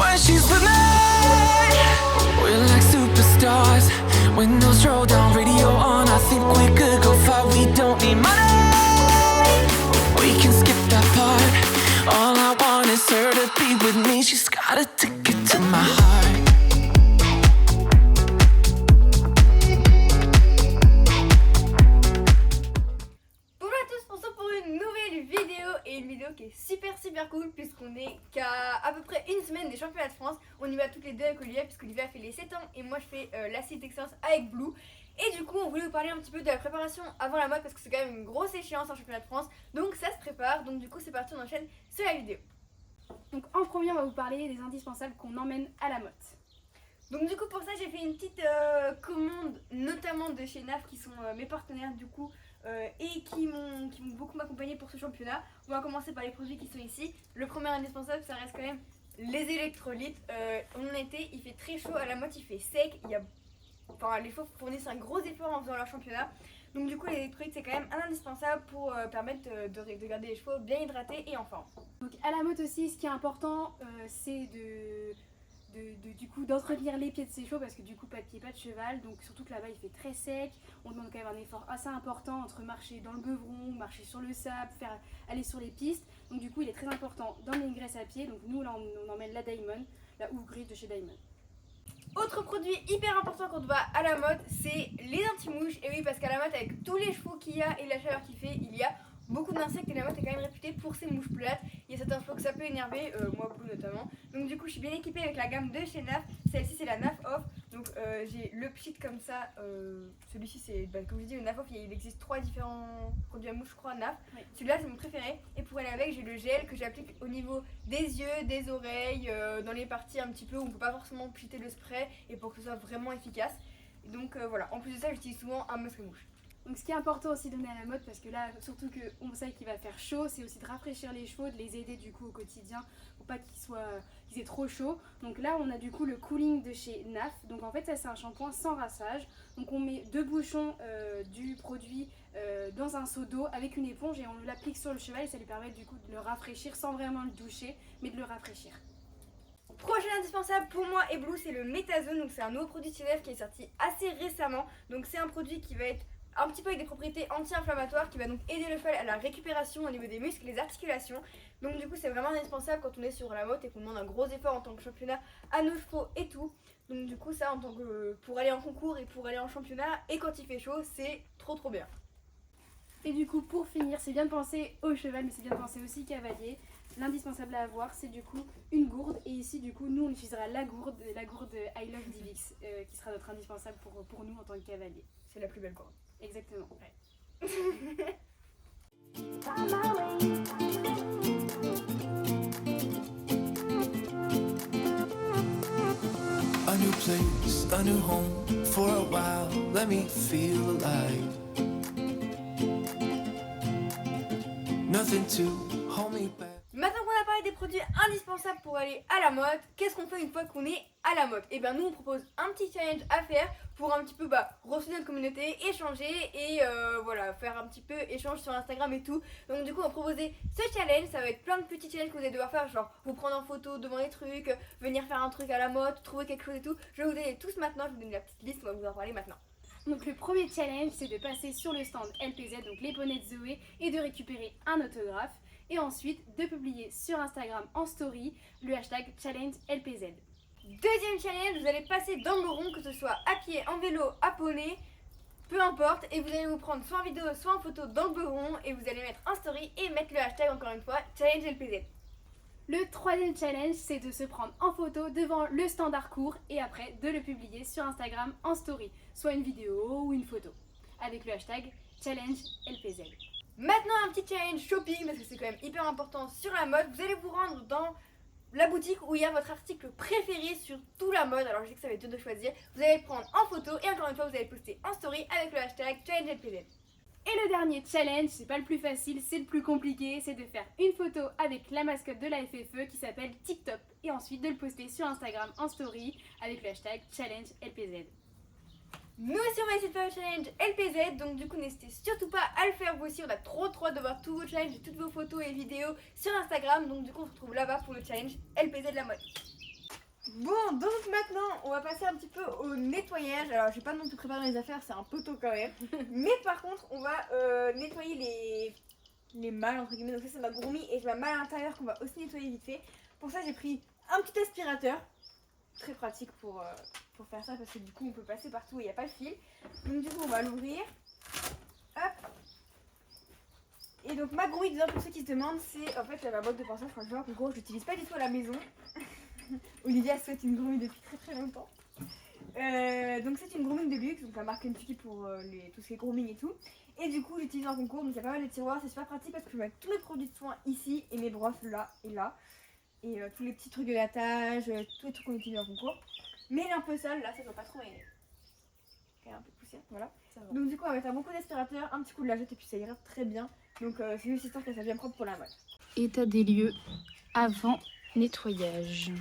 when she's with me. We're like superstars. Windows roll down, radio on. I think we could go far. We don't need money. We can skip that part. All I want is her to be with me. She's got a ticket to my heart. Bonjour à tous, on se retrouve pour une nouvelle vidéo et une vidéo qui est super cool puisqu'on est qu'à à peu près une semaine des championnats de France. On y va toutes les deux avec Olivia puisque Olivia a fait les 7 ans et moi je fais la City d'Excellence avec Blue. Et du coup on voulait vous parler un petit peu de la préparation avant la mode parce que c'est quand même une grosse échéance en championnat de France. Donc ça se prépare, donc du coup c'est parti, on enchaîne sur la vidéo. Donc en premier on va vous parler des indispensables qu'on emmène à la motte. Donc du coup pour ça j'ai fait une petite commande notamment de chez NAF qui sont mes partenaires du coup et qui m'ont beaucoup accompagné pour ce championnat. On va commencer par les produits qui sont ici. Le premier indispensable ça reste quand même les électrolytes. En été il fait très chaud, à la motte il fait sec, les chevaux fournissent un gros effort en faisant leur championnat. Donc du coup les électrolytes c'est quand même un indispensable pour permettre de garder les chevaux bien hydratés et en forme. Donc à la motte aussi ce qui est important c'est d'entretenir les pieds de ces chevaux parce que du coup pas de pied, pas de cheval, donc surtout que là-bas il fait très sec, on demande quand même un effort assez important entre marcher dans le beuvron, marcher sur le sable, aller sur les pistes, donc du coup il est très important d'emmener une graisse à pied, donc nous là on emmène la Diamond, la Hoof Gris de chez Diamond. Autre produit hyper important quand on va à la motte, c'est les anti-mouches. Et oui, parce qu'à la motte, avec tous les chevaux qu'il y a et la chaleur qu'il fait, il y a beaucoup d'insectes et la motte est quand même réputée pour ses mouches plates. Il y a certains chevaux que ça peut énerver, moi Blue notamment. Donc du coup, je suis bien équipée avec la gamme de chez NAF. Celle-ci, c'est la NAF Off. Donc j'ai le pchit comme ça. Celui-ci, c'est comme je dis, le NAF Off. Il existe 3 différents produits à mouche, je crois, NAF. Oui. Celui-là, c'est mon préféré. Et pour aller avec, j'ai le gel que j'applique au niveau des yeux, des oreilles, dans les parties un petit peu où on peut pas forcément pchiter le spray et pour que ce soit vraiment efficace. Et donc voilà. En plus de ça, j'utilise souvent un masque mouche. Donc ce qui est important aussi de donner à la motte, parce que là surtout qu'on sait qu'il va faire chaud, c'est aussi de rafraîchir les chevaux, de les aider du coup au quotidien pour pas qu'ils aient trop chaud. Donc là on a du coup le cooling de chez NAF, donc en fait ça c'est un shampoing sans rassage. Donc on met 2 bouchons du produit dans un seau d'eau avec une éponge et on l'applique sur le cheval et ça lui permet du coup de le rafraîchir sans vraiment le doucher mais de le rafraîchir. Prochain indispensable pour moi et Blue, c'est le Métazone. Donc c'est un nouveau produit de chez NAF qui est sorti assez récemment. Donc c'est un produit qui va être un petit peu avec des propriétés anti-inflammatoires qui va donc aider le cheval à la récupération au niveau des muscles et des articulations. Donc du coup c'est vraiment indispensable quand on est sur la motte et qu'on demande un gros effort en tant que championnat à nos chevaux et tout. Donc du coup ça en tant que pour aller en concours et pour aller en championnat et quand il fait chaud c'est trop bien. Et du coup pour finir c'est bien de penser au cheval mais c'est bien de penser aussi cavalier. L'indispensable à avoir c'est du coup une gourde et ici du coup nous on utilisera la gourde I Love Divix qui sera notre indispensable pour nous en tant que cavalier. C'est la plus belle gourde. Exactement. Ouais. A new place, a new home. For a while, let me feel alive. Nothing to hold me back. Maintenant qu'on a parlé des produits indispensables pour aller à la motte, qu'est-ce qu'on fait une fois qu'on est à la motte? Et bien nous on propose un petit challenge à faire pour un petit peu recevoir notre communauté, échanger et voilà, faire un petit peu échange sur Instagram et tout. Donc du coup on va proposer ce challenge, ça va être plein de petits challenges que vous allez devoir faire, genre vous prendre en photo devant les trucs, venir faire un truc à la motte, trouver quelque chose et tout. Je vais vous donner tous maintenant, je vous donne la petite liste, on va vous en parler maintenant. Donc le premier challenge c'est de passer sur le stand LPZ, donc les poneys de Zoé, et de récupérer un autographe. Et ensuite de publier sur Instagram en story le hashtag challenge LPZ. Deuxième challenge, vous allez passer dans le rond, que ce soit à pied, en vélo, à poney, peu importe, et vous allez vous prendre soit en vidéo, soit en photo dans le rond, et vous allez mettre un story et mettre le hashtag encore une fois challenge LPZ. Le troisième challenge c'est de se prendre en photo devant le standard court et après de le publier sur Instagram en story, soit une vidéo ou une photo, avec le hashtag challenge LPZ. Maintenant un petit challenge shopping parce que c'est quand même hyper important sur la mode. Vous allez vous rendre dans la boutique où il y a votre article préféré sur toute la mode. Alors je sais que ça va être dur de choisir. Vous allez le prendre en photo et encore une fois vous allez poster en story avec le hashtag ChallengeLPZ. Et le dernier challenge, c'est pas le plus facile, c'est le plus compliqué, c'est de faire une photo avec la mascotte de la FFE qui s'appelle TikTok et ensuite de le poster sur Instagram en story avec le hashtag ChallengeLPZ. Nous aussi on va essayer de faire le challenge LPZ, donc du coup n'hésitez surtout pas à le faire vous aussi. On a trop hâte de voir tous vos challenges et toutes vos photos et vidéos sur Instagram. Donc du coup on se retrouve là-bas pour le challenge LPZ de la mode. Bon, donc maintenant, on va passer un petit peu au nettoyage. Alors, je vais pas non plus préparer les affaires, c'est un peu tôt quand même. Mais par contre, on va nettoyer les malles, entre guillemets. Donc ça, c'est ma gourmie et j'ai ma malle à l'intérieur qu'on va aussi nettoyer vite fait. Pour ça, j'ai pris un petit aspirateur. Très pratique pour faire ça parce que du coup, on peut passer partout et il n'y a pas de fil. Donc du coup, on va l'ouvrir. Hop. Et donc ma gourmie, disons pour ceux qui se demandent, c'est en fait ma boîte de pinceau. Je crois que en gros, je l'utilise pas du tout à la maison. Olivia souhaite une gourmie depuis très longtemps. Donc c'est une grooming de luxe, donc la marque Kentucky pour tout ce qui est grooming et tout. Et du coup j'utilise en concours, donc il y a pas mal de tiroirs, c'est super pratique parce que je peux mettre tous mes produits de soins ici et mes brosses là et là. Et tous les petits trucs de gâtage, tous les trucs qu'on utilise en concours. Mais elle est un peu sale, là ça doit pas trop m'aider. Elle a un peu de poussière, voilà. Donc du coup on va mettre un bon coup d'aspirateur, un petit coup de lingette et puis ça ira très bien. Donc c'est juste histoire que ça vienne propre pour la mode. État des lieux avant nettoyage.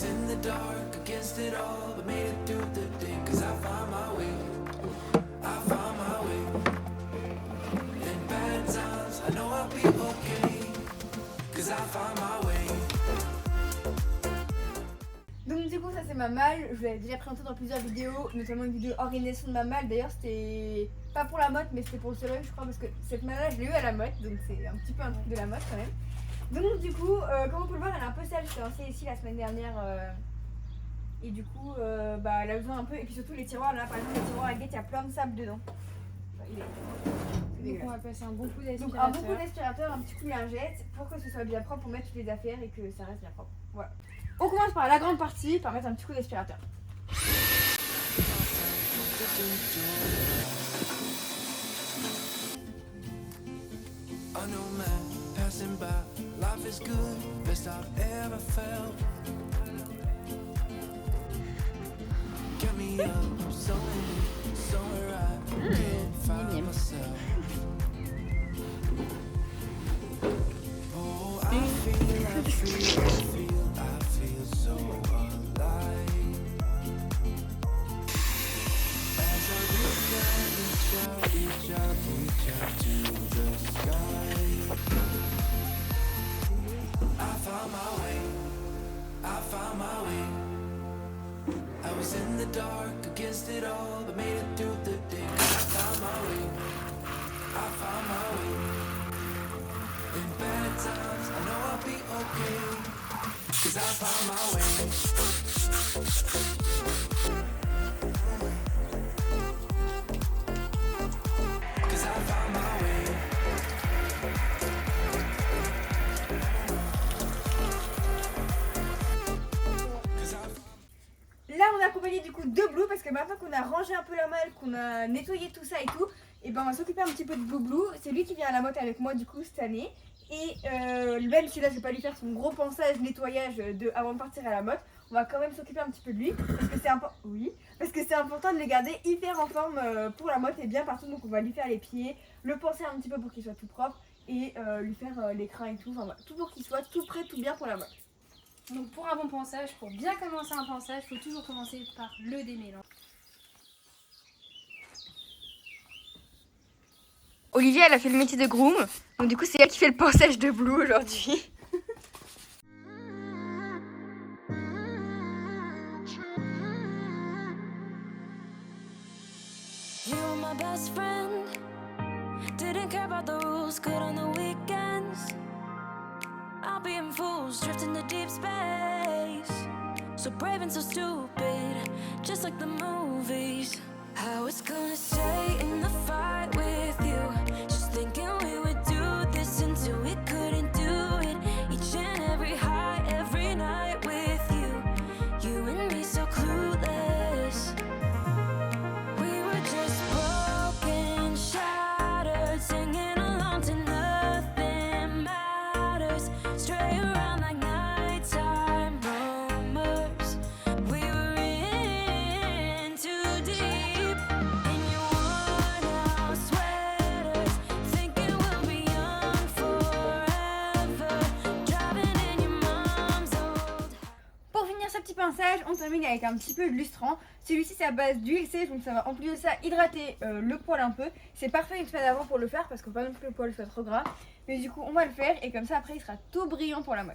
In the dark against it all, but made it through the day. Cause I found my way, I found my way. In bad times, I know I'll be okay. Cause I found my way. Donc du coup ça c'est ma malle, je vous l'avais déjà présenté dans plusieurs vidéos, notamment une vidéo organisation de ma malle. D'ailleurs c'était pas pour la mode mais c'était pour le soleil je crois parce que cette malle là je l'ai eu à la mode, donc c'est un petit peu un truc de la mode quand même. Donc du coup, comme on peut le voir, elle est un peu sale, je l'ai lancée ici la semaine dernière et du coup, elle a besoin un peu, et puis surtout les tiroirs, là par exemple les tiroirs à guette, il y a plein de sable dedans. Donc on va passer un bon coup d'aspirateur. Donc un bon coup d'aspirateur, un petit coup de lingette pour que ce soit bien propre, pour mettre toutes les affaires et que ça reste bien propre. Voilà. On commence par la grande partie, par mettre un petit coup d'aspirateur. Passing by, life is good, best I've ever felt. Get me up, somewhere I can't find myself. Oh, I feel so alive. As I reach out to the sky. I found my way. I was in the dark against it all, but made it through the day. I found my way. I found my way. In bad times, I know I'll be okay. Cause I found my way. Cause I found my way. Là on a accompagné du coup de Blue parce que maintenant qu'on a rangé un peu la malle, qu'on a nettoyé tout ça et tout, et ben on va s'occuper un petit peu de Blue. C'est lui qui vient à la motte avec moi du coup cette année. Et même si là je vais pas lui faire son gros ponçage, nettoyage avant de partir à la motte, on va quand même s'occuper un petit peu de lui parce que c'est important de les garder hyper en forme pour la motte et bien partout. Donc on va lui faire les pieds, le poncer un petit peu pour qu'il soit tout propre et lui faire les crins et tout, enfin voilà, tout pour qu'il soit tout prêt, tout bien pour la motte. Donc pour un bon ponçage, pour bien commencer un ponçage, il faut toujours commencer par le démêlant. Olivia elle a fait le métier de groom, donc du coup c'est elle qui fait le ponçage de Blue aujourd'hui. You were my best friend. Didn't care about the rules, good on the weekends. I'll be in fools, drifting to deep space. So brave and so stupid, just like the movies. I was gonna stay in the fight with you, just thinking we would do this until we couldn't do it. Each and every high, every night with you, you and me so clueless. We were just broken, shattered, singing along to nothing matters. Stray around like nighttime rumors. We were in too deep in your one house pinçage, on termine avec un petit peu de lustrant. Celui-ci c'est à base d'huile sèche, donc ça va en plus de ça hydrater le poil un peu. C'est parfait une semaine avant pour le faire parce que pas non plus que le poil soit trop gras. Mais du coup on va le faire et comme ça après il sera tout brillant pour la mode.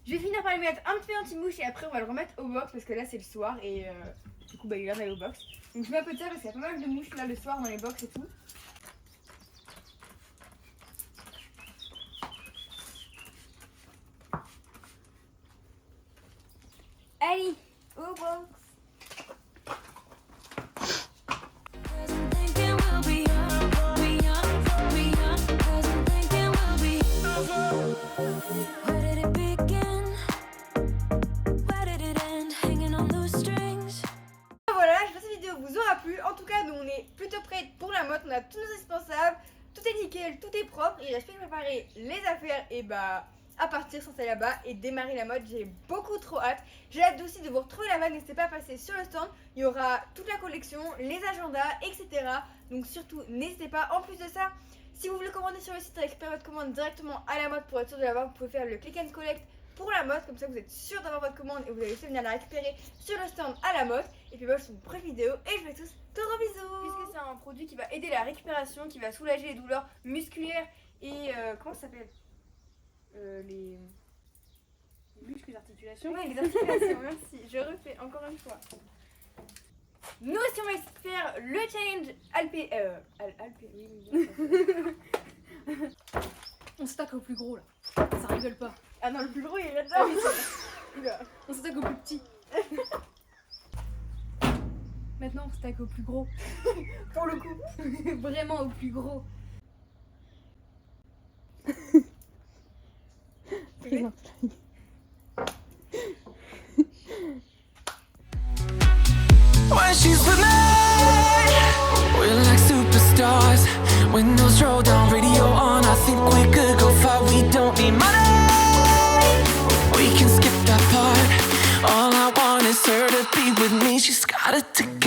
Je vais finir par lui mettre un petit peu d'anti-mouche et après on va le remettre au box parce que là c'est le soir et du coup bah il est là d'aller au box. Donc je mets un peu de ça parce qu'il y a pas mal de mouches là le soir dans les box et tout. Allez, au box. Voilà, j'espère que cette vidéo vous aura plu. En tout cas, nous on est plutôt prêts pour la mode. On a tous nos indispensables, tout est nickel, tout est propre. Il reste plus qu'à préparer les affaires et bah à partir sans ça là-bas et démarrer la mode. J'ai beaucoup trop hâte. J'ai hâte aussi de vous retrouver là-bas. N'hésitez pas à passer sur le stand. Il y aura toute la collection, les agendas, etc. Donc surtout, n'hésitez pas. En plus de ça, si vous voulez commander sur le site et récupérer votre commande directement à la mode pour être sûr de l'avoir, vous pouvez faire le click and collect pour la mode. Comme ça, vous êtes sûr d'avoir votre commande et vous allez aussi venir la récupérer sur le stand à la mode. Et puis, moi, je vous fais une prochaine vidéo et je vous fais tous de gros bisous. Puisque c'est un produit qui va aider la récupération, qui va soulager les douleurs musculaires et comment ça s'appelle les muscles, articulations. Ouais, les articulations, merci. Je refais encore une fois. Nous aussi, on va faire le challenge Alpé. Oui. On s'attaque au plus gros là. Ça rigole pas. Ah non, le plus gros, il est là-dedans. Ah oui, c'est vrai. On s'attaque au plus petit. Maintenant, on s'attaque au plus gros. Pour le coup. Vraiment au plus gros. When she's with me, we're like superstars. Windows roll down, radio on. I think we could go far. We don't need money. We can skip that part. All I want is her to be with me. She's got it together.